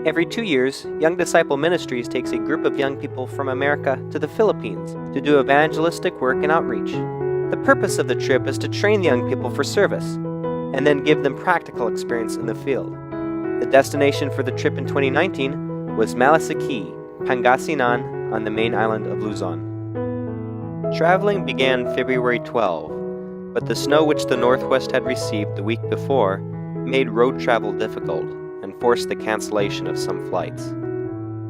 Every 2 years, Young Disciple Ministries takes a group of young people from America to the Philippines to do evangelistic work and outreach. The purpose of the trip is to train the young people for service, and then give them practical experience in the field. The destination for the trip in 2019 was Malasiki, Pangasinan, on the main island of Luzon. Traveling began February 12, but the snow which the Northwest had received the week before made road travel difficult and forced the cancellation of some flights.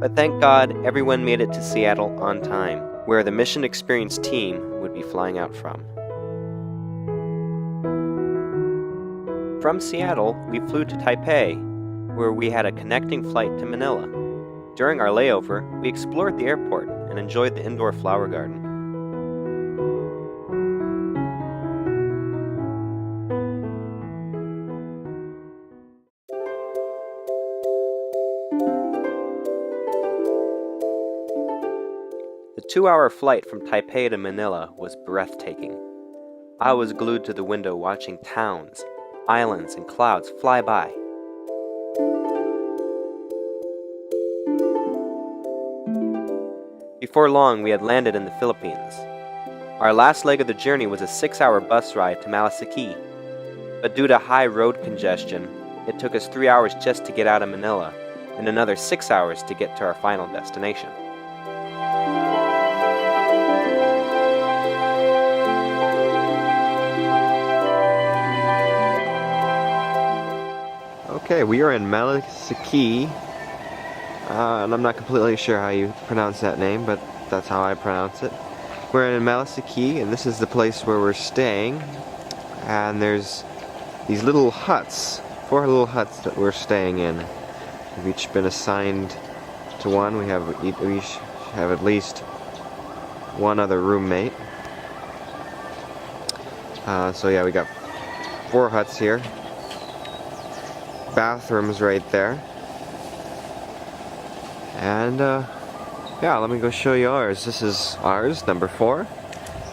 But thank God everyone made it to Seattle on time, where the mission experience team would be flying out from. From Seattle, we flew to Taipei, where we had a connecting flight to Manila. During our layover, we explored the airport and enjoyed the indoor flower garden. The 2-hour flight from Taipei to Manila was breathtaking. I was glued to the window watching towns, islands, and clouds fly by. Before long, we had landed in the Philippines. Our last leg of the journey was a 6-hour bus ride to Malasiki, but due to high road congestion, it took us 3 hours just to get out of Manila, and another 6 hours to get to our final destination. Okay, we are in Malasiki, and I'm not completely sure how you pronounce that name, but that's how I pronounce it. We're in Malasiki, and this is the place where we're staying, and there's these little huts, 4 little huts that we're staying in. We've each been assigned to one. We each have at least one other roommate. So yeah, we got 4 huts here. Bathrooms right there. And yeah, let me go show you ours. This is ours, number 4,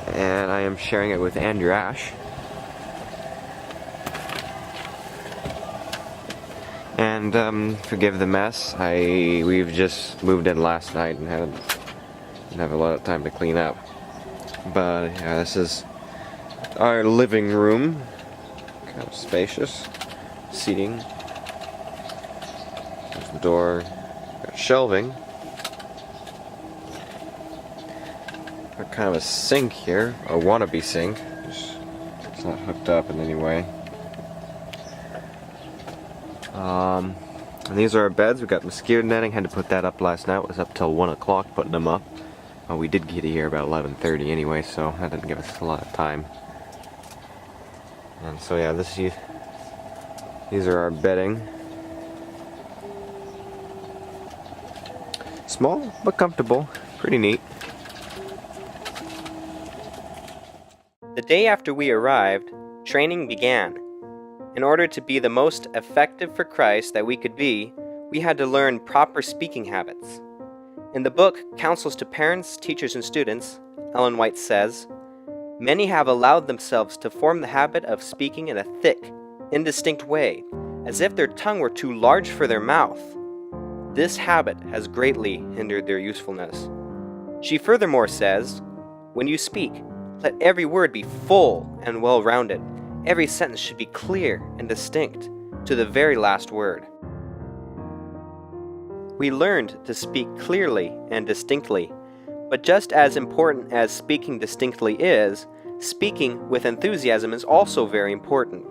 and I am sharing it with Andrew Ash. And forgive the mess. We've just moved in last night and didn't have a lot of time to clean up. But yeah, this is our living room. Kind of spacious. Seating. There's the door. Got shelving. Got kind of a sink here, a wannabe sink. It's not hooked up in any way. And these are our beds. We've got mosquito netting. Had to put that up last night. It was up till 1 o'clock putting them up. Well, we did get here about 11:30 anyway, so that didn't give us a lot of time. And so yeah, these are our bedding. Small but comfortable. Pretty neat. The day after we arrived, training began. In order to be the most effective for Christ that we could be, we had to learn proper speaking habits. In the book, Counsels to Parents, Teachers, and Students, Ellen White says, "Many have allowed themselves to form the habit of speaking in a thick, indistinct way, as if their tongue were too large for their mouth. This habit has greatly hindered their usefulness." She furthermore says, "When you speak, let every word be full and well-rounded. Every sentence should be clear and distinct, to the very last word." We learned to speak clearly and distinctly, but just as important as speaking distinctly is, speaking with enthusiasm is also very important.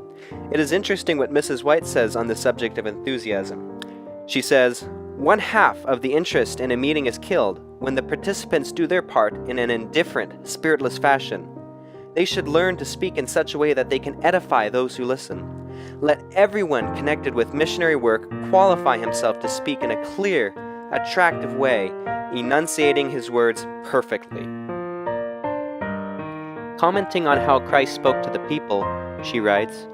It is interesting what Mrs. White says on the subject of enthusiasm. She says, "1/2 of the interest in a meeting is killed when the participants do their part in an indifferent, spiritless fashion. They should learn to speak in such a way that they can edify those who listen. Let everyone connected with missionary work qualify himself to speak in a clear, attractive way, enunciating his words perfectly." Commenting on how Christ spoke to the people, she writes,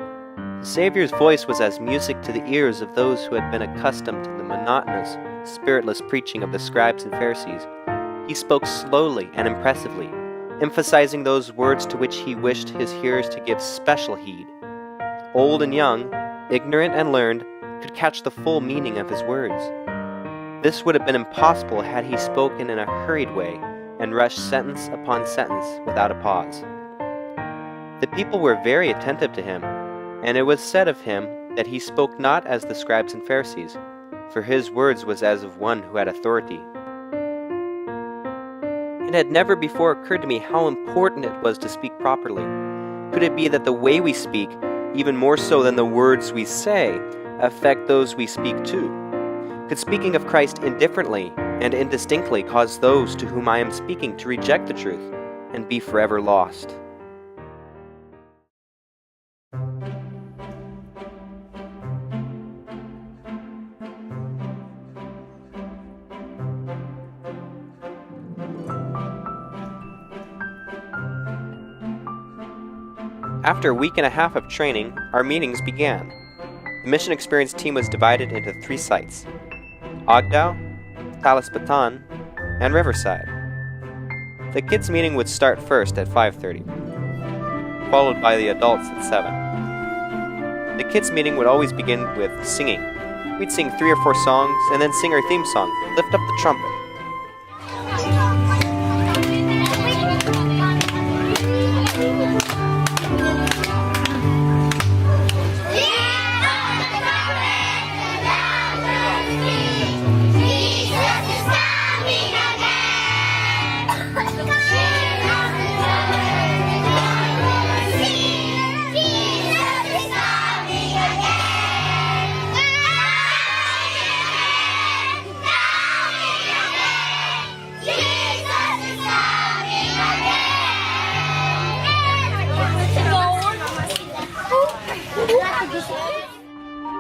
"The Savior's voice was as music to the ears of those who had been accustomed to the monotonous, spiritless preaching of the scribes and Pharisees. He spoke slowly and impressively, emphasizing those words to which he wished his hearers to give special heed. Old and young, ignorant and learned, could catch the full meaning of his words. This would have been impossible had he spoken in a hurried way and rushed sentence upon sentence without a pause. The people were very attentive to him, and it was said of him that he spoke not as the scribes and Pharisees, for his words was as of one who had authority. It had never before occurred to me how important it was to speak properly. Could it be that the way we speak, even more so than the words we say, affect those we speak to? Could speaking of Christ indifferently and indistinctly cause those to whom I am speaking to reject the truth and be forever lost? After a week and a half of training, our meetings began. The mission experience team was divided into 3 sites: Ogdow, Talispatan, and Riverside. The kids' meeting would start first at 5:30, followed by the adults at 7. The kids' meeting would always begin with singing. We'd sing 3 or 4 songs and then sing our theme song, Lift Up the Trumpet.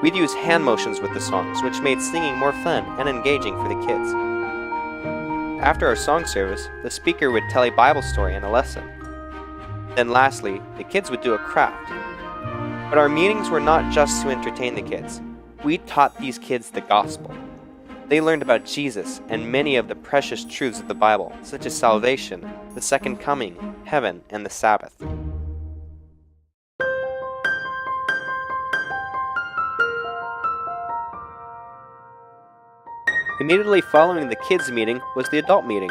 We'd use hand motions with the songs, which made singing more fun and engaging for the kids. After our song service, the speaker would tell a Bible story and a lesson. Then lastly, the kids would do a craft. But our meetings were not just to entertain the kids. We taught these kids the gospel. They learned about Jesus and many of the precious truths of the Bible, such as salvation, the second coming, heaven, and the Sabbath. Immediately following the kids' meeting was the adult meeting.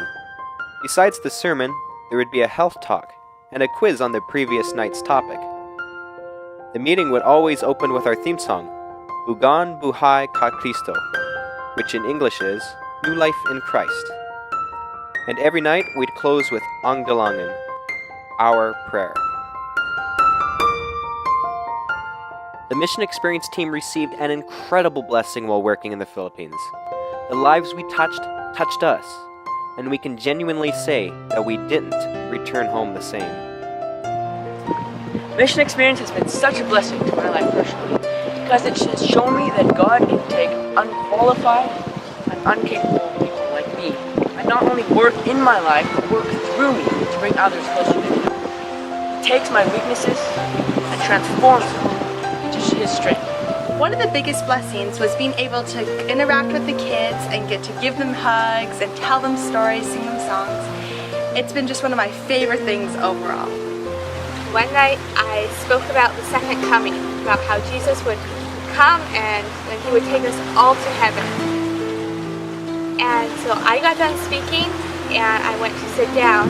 Besides the sermon, there would be a health talk and a quiz on the previous night's topic. The meeting would always open with our theme song, Bugan Buhay Ka Kristo, which in English is New Life in Christ. And every night we'd close with Ang Dalangin, our prayer. The mission experience team received an incredible blessing while working in the Philippines. The lives we touched us, and we can genuinely say that we didn't return home the same. Mission experience has been such a blessing to my life personally, because it has shown me that God can take unqualified and incapable people like me, and not only work in my life, but work through me to bring others closer to Him. He takes my weaknesses and transforms them into His strength. One of the biggest blessings was being able to interact with the kids and get to give them hugs and tell them stories, sing them songs. It's been just one of my favorite things overall. One night I spoke about the second coming, about how Jesus would come and then He would take us all to heaven. And so I got done speaking and I went to sit down,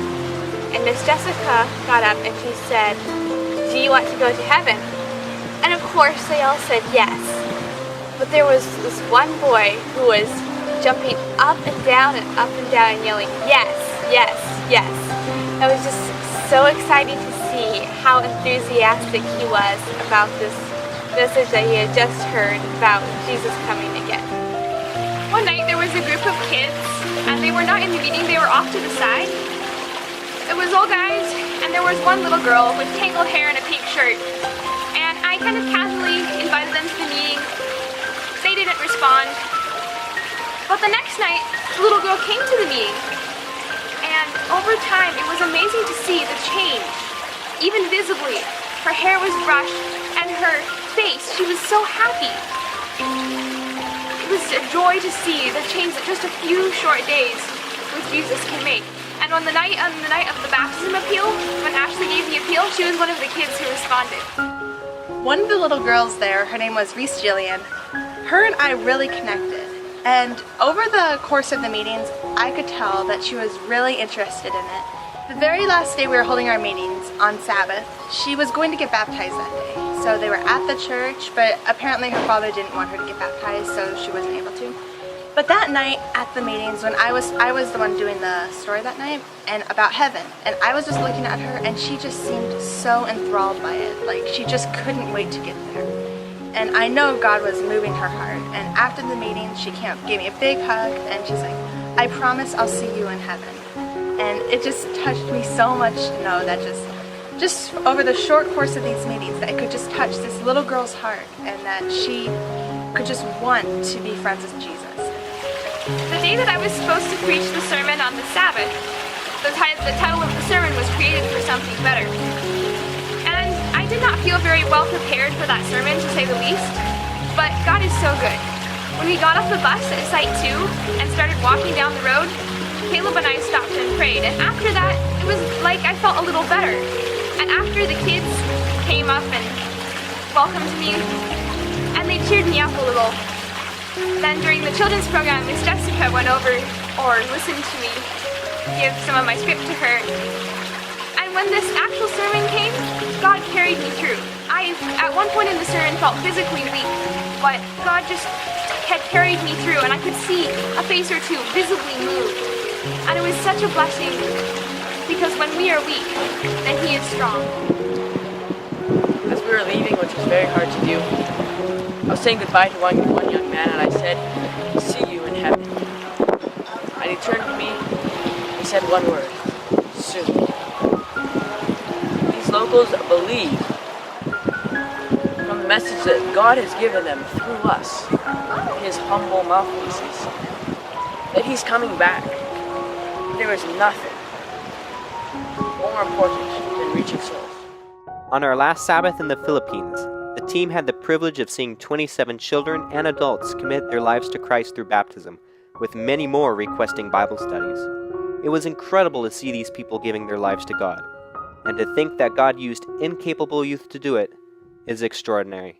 and Miss Jessica got up and she said, "Do you want to go to heaven?" And of course they all said yes. But there was this one boy who was jumping up and down and yelling, "Yes, yes, yes." It was just so exciting to see how enthusiastic he was about this message that he had just heard about Jesus coming again. One night there was a group of kids, and they were not in the meeting, they were off to the side. It was all guys, and there was one little girl with tangled hair and a pink shirt. And I kind of casually invited them to the meeting. They didn't respond. But the next night, the little girl came to the meeting. And over time, it was amazing to see the change. Even visibly, her hair was brushed, and her face, she was so happy. It was a joy to see the change that just a few short days with Jesus can make. And on the night of the baptism appeal, when Ashley gave the appeal, she was one of the kids who responded. One of the little girls there, her name was Reese Jillian, her and I really connected. And over the course of the meetings, I could tell that she was really interested in it. The very last day we were holding our meetings, on Sabbath, she was going to get baptized that day. So they were at the church, but apparently her father didn't want her to get baptized, so she wasn't able to. But that night at the meetings, when I was the one doing the story that night, and about heaven, and I was just looking at her, and she just seemed so enthralled by it. Like, she just couldn't wait to get there. And I know God was moving her heart. And after the meeting, she gave me a big hug, and she's like, "I promise I'll see you in heaven." And it just touched me so much to know that just over the short course of these meetings, that it could just touch this little girl's heart, and that she could just want to be friends with Jesus. The day that I was supposed to preach the sermon on the Sabbath, the title of the sermon was Created for Something Better. And I did not feel very well prepared for that sermon, to say the least, but God is so good. When we got off the bus at Site 2 and started walking down the road, Caleb and I stopped and prayed, and after that, it was like I felt a little better. And after the kids came up and welcomed me, and they cheered me up a little. Then during the children's program, Miss Jessica went over or listened to me give some of my script to her. And when this actual sermon came, God carried me through. I, at one point in the sermon, felt physically weak, but God just had carried me through, and I could see a face or two visibly move. And it was such a blessing, because when we are weak, then He is strong. As we were leaving, which was very hard to do, I was saying goodbye to one young man, and I said, "See you in heaven." And he turned to me, he said one word, "Soon." These locals believe from the message that God has given them through us, His humble mouthpieces, that He's coming back. There is nothing more important than reaching souls. On our last Sabbath in the Philippines, the team had the privilege of seeing 27 children and adults commit their lives to Christ through baptism, with many more requesting Bible studies. It was incredible to see these people giving their lives to God, and to think that God used incapable youth to do it is extraordinary.